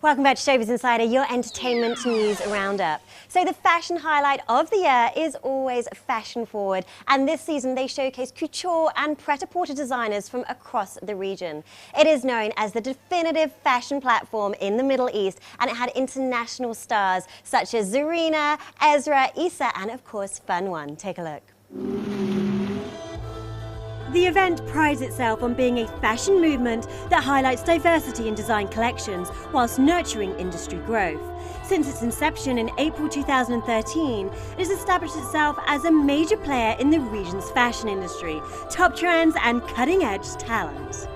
Welcome back to Showbiz Insider, your entertainment news roundup. So the fashion highlight of the year is always fashion forward, and this season they showcase couture and pret-a-porter designers from across the region. It is known as the definitive fashion platform in the Middle East, and it had international stars such as Zarina, Ezra, Issa, and of course Fun One. Take a look. The event prides itself on being a fashion movement that highlights diversity in design collections whilst nurturing industry growth. Since its inception in April 2013, it has established itself as a major player in the region's fashion industry, top trends and cutting-edge talent.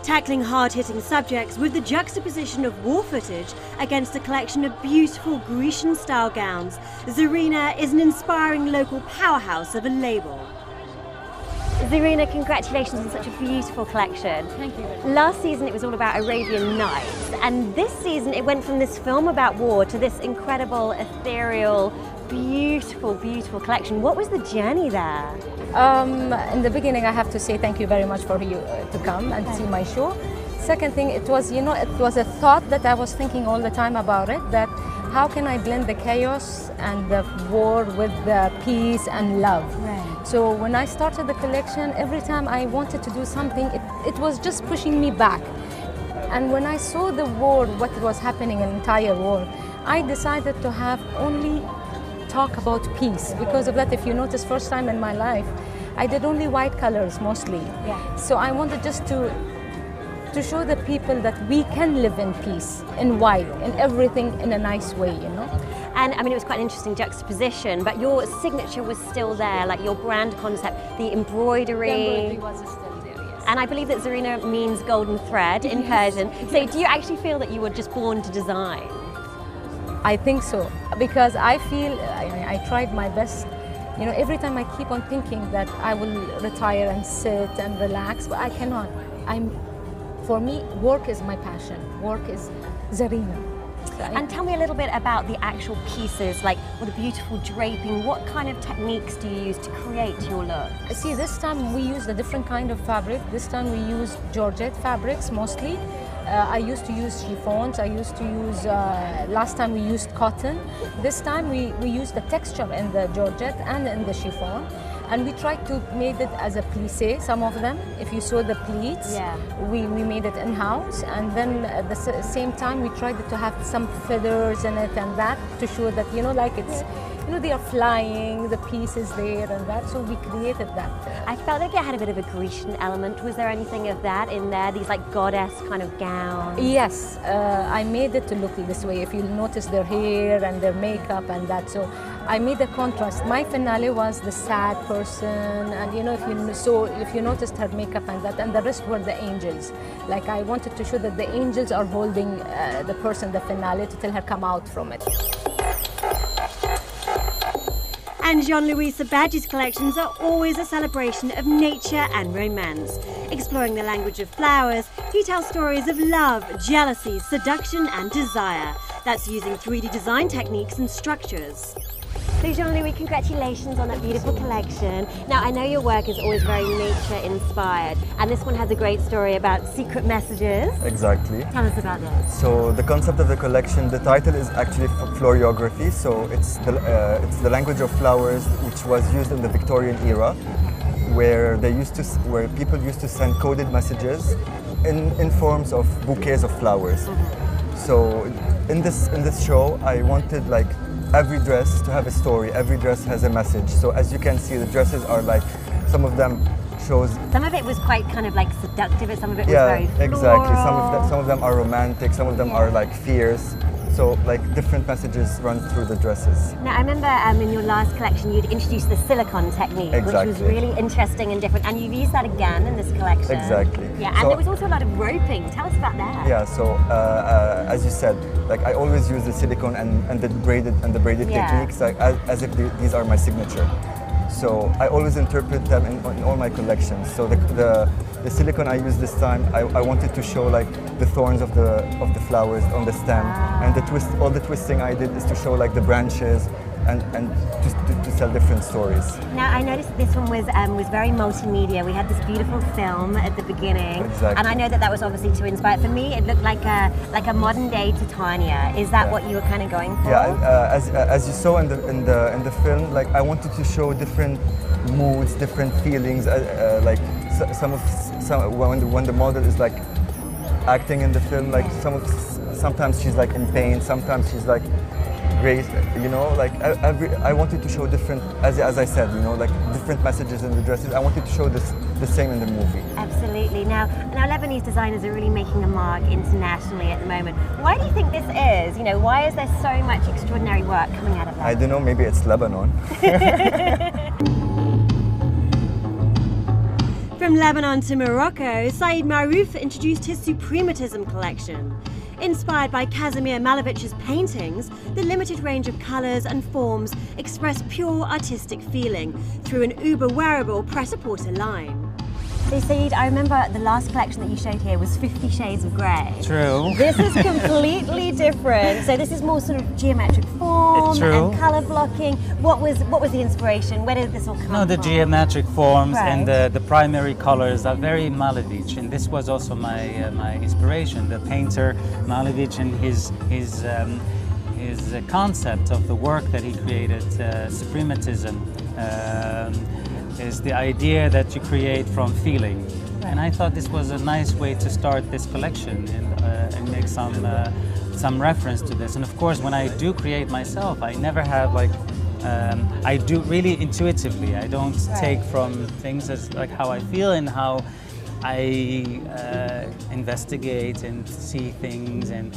Tackling hard-hitting subjects with the juxtaposition of war footage against a collection of beautiful Grecian-style gowns, Zarina is an inspiring local powerhouse of a label. Zarina, congratulations on such a beautiful collection. Thank you. Last season it was all about Arabian Nights, and this season it went from this film about war to this incredible, ethereal, beautiful, beautiful collection. What was the journey there? In the beginning, I have to say thank you very much for you to come and see my show. Second thing, it was, it was a thought that I was thinking all the time about it, that how can I blend the chaos and the war with the peace and love? Right. So when I started the collection, every time I wanted to do something, it was just pushing me back. And when I saw the war, what was happening in the entire war, I decided to have only talk about peace. Because of that, if you notice, first time in my life, I did only white colors mostly. Yeah. So I wanted just to show the people that we can live in peace, in white, in everything in a nice way, And I mean, it was quite an interesting juxtaposition, but your signature was still there, like your brand concept, the embroidery. The embroidery was still there, yes. And I believe that Zarina means golden thread in Persian. So do you actually feel that you were just born to design? I think so, because I feel, I tried my best. Every time I keep on thinking that I will retire and sit and relax, but I cannot. For me, work is my passion. Work is Zarina. And tell me a little bit about the actual pieces, like what a beautiful draping. What kind of techniques do you use to create your look? See, this time we used a different kind of fabric. This time we used Georgette fabrics mostly. I used to use chiffons. I used to use, last time we used cotton. This time we used the texture in the Georgette and in the chiffon. And we tried to make it as a plissé, some of them. If you saw the pleats, yeah. we made it in-house. And then at the same time, we tried to have some feathers in it and that to show that, like it's, they are flying, the piece is there and that. So we created that. I felt like it had a bit of a Grecian element. Was there anything of that in there? These like goddess kind of gowns? Yes, I made it to look this way. If you notice their hair and their makeup and that. So I made a contrast. My finale was the sad person, and if you noticed her makeup and that, and the rest were the angels. Like I wanted to show that the angels are holding the person, the finale, to tell her come out from it. And Jean-Louis Sabadji's collections are always a celebration of nature and romance. Exploring the language of flowers, he tells stories of love, jealousy, seduction and desire. That's using 3D design techniques and structures. So Jean-Louis, congratulations on that beautiful collection. Now, I know your work is always very nature-inspired, and this one has a great story about secret messages. Exactly. Tell us about this. So the concept of the collection, the title is actually floriography. So it's the language of flowers, which was used in the Victorian era, where people used to send coded messages in forms of bouquets of flowers. So in this show, I wanted every dress to have a story. Every dress has a message. So as you can see, the dresses are some of them shows. Some of it was quite kind of seductive, and some of it was very floral. Exactly. Some of them are romantic. Some of them are fierce. So different messages run through the dresses. Now I remember in your last collection you'd introduced the silicone technique, exactly. which was really interesting and different, and you've used that again in this collection. Exactly. Yeah, and there was also a lot of roping. Tell us about that. Yeah. So as you said, I always use the silicone and the braided techniques as if these are my signature. So I always interpret them in all my collections. So the silicone I used this time, I wanted to show the thorns of the flowers on the stem, and all the twisting I did is to show the branches and to tell different stories. Now, I noticed this one was very multimedia. We had this beautiful film at the beginning, Exactly. and I know that was obviously to inspire. For me, it looked like a modern day Titania. Is that what you were kind of going for? Yeah, as you saw in the film, like I wanted to show different moods, different feelings. Like when the model is like acting in the film, like sometimes she's like in pain, sometimes she's like great, you know, like I wanted to show different, as I said, you know, like different messages in the dresses. I wanted to show the same in the movie. Absolutely. Now Lebanese designers are really making a mark internationally at the moment. Why do you think this is? You know, why is there so much extraordinary work coming out of Lebanon? I don't know, maybe it's Lebanon. From Lebanon to Morocco, Said Marouf introduced his Suprematism collection. Inspired by Kazimir Malevich's paintings, the limited range of colours and forms express pure artistic feeling through an uber-wearable prêt-à-porter line. So Said, I remember the last collection that you showed here was 50 Shades of Grey. True. This is completely different. So this is more sort of geometric form and colour blocking. What was the inspiration? Where did this all come from? No, the geometric forms and Right. the primary colors are very Malevich, and this was also my inspiration. The painter Malevich and his concept of the work that he created, Suprematism, is the idea that you create from feeling. And I thought this was a nice way to start this collection and make some reference to this. And of course, when I do create myself, I never have like I do really intuitively. I don't take from things as like how I feel and how I investigate and see things and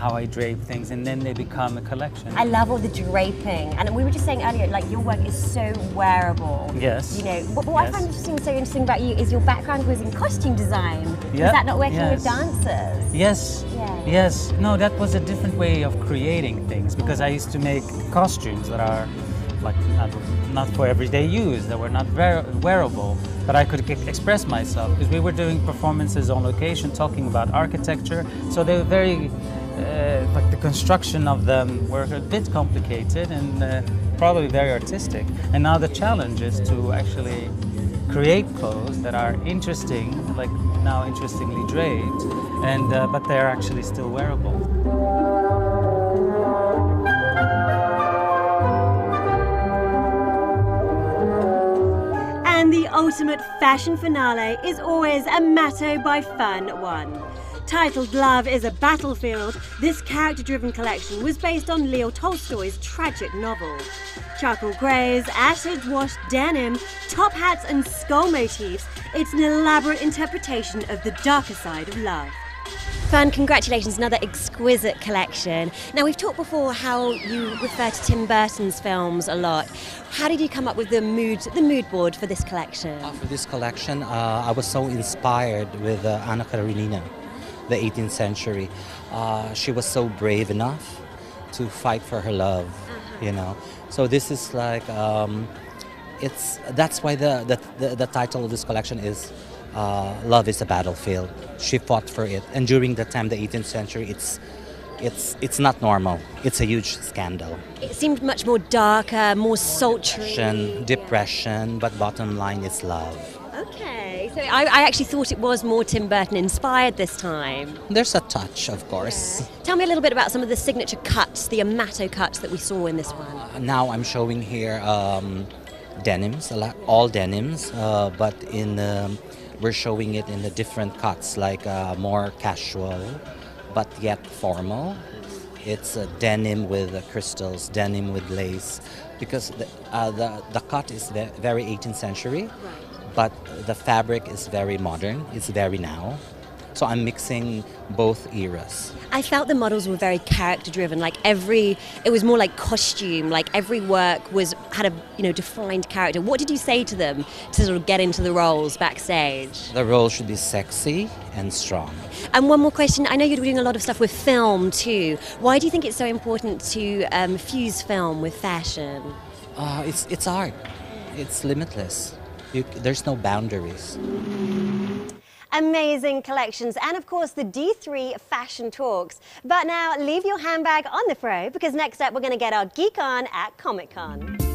how I drape things, and then they become a collection. I love all the draping, and we were just saying earlier, like your work is so wearable. Yes. You know, what I find so interesting about you is your background was in costume design. Yeah. Was that not working Yes. with dancers? Yes. Yeah. Yes. No, that was a different way of creating things, because I used to make costumes that are like not for everyday use, that were not wearable, but I could express myself, because we were doing performances on location talking about architecture, so they were very like the construction of them were a bit complicated and probably very artistic. And now the challenge is to actually create clothes that are interesting, like now interestingly draped, and but they're actually still wearable. And the ultimate fashion finale is always a Matto by Fun one. Titled Love is a Battlefield, this character-driven collection was based on Leo Tolstoy's tragic novel. Charcoal greys, acid-washed denim, top hats and skull motifs, it's an elaborate interpretation of the darker side of love. Fun, congratulations, another exquisite collection. Now, we've talked before how you refer to Tim Burton's films a lot. How did you come up with the mood board for this collection? For this collection, I was so inspired with Anna Karenina, the 18th century. She was so brave enough to fight for her love, you know. So this is like, that's why the title of this collection is Love is a Battlefield. She fought for it, and during the time, the 18th century, it's not normal. It's a huge scandal. It seemed much more darker, more sultry. Depression, but bottom line is love. Okay, so I actually thought it was more Tim Burton inspired this time. There's a touch, of course. Tell me a little bit about some of the signature cuts, the Amato cuts that we saw in this one. Now I'm showing here denims, all denims, but we're showing it in the different cuts, like more casual, but yet formal. It's denim with crystals, denim with lace, because the cut is very 18th century, but the fabric is very modern, it's very now. So I'm mixing both eras. I felt the models were very character driven, like it was more like costume, like every work had a defined character. What did you say to them to sort of get into the roles backstage? The role should be sexy and strong. And one more question, I know you're doing a lot of stuff with film too. Why do you think it's so important to fuse film with fashion? It's art, it's limitless. There's no boundaries. Amazing collections and of course the D3 Fashion Talks. But now leave your handbag on the throw because next up we're going to get our geek on at Comic Con.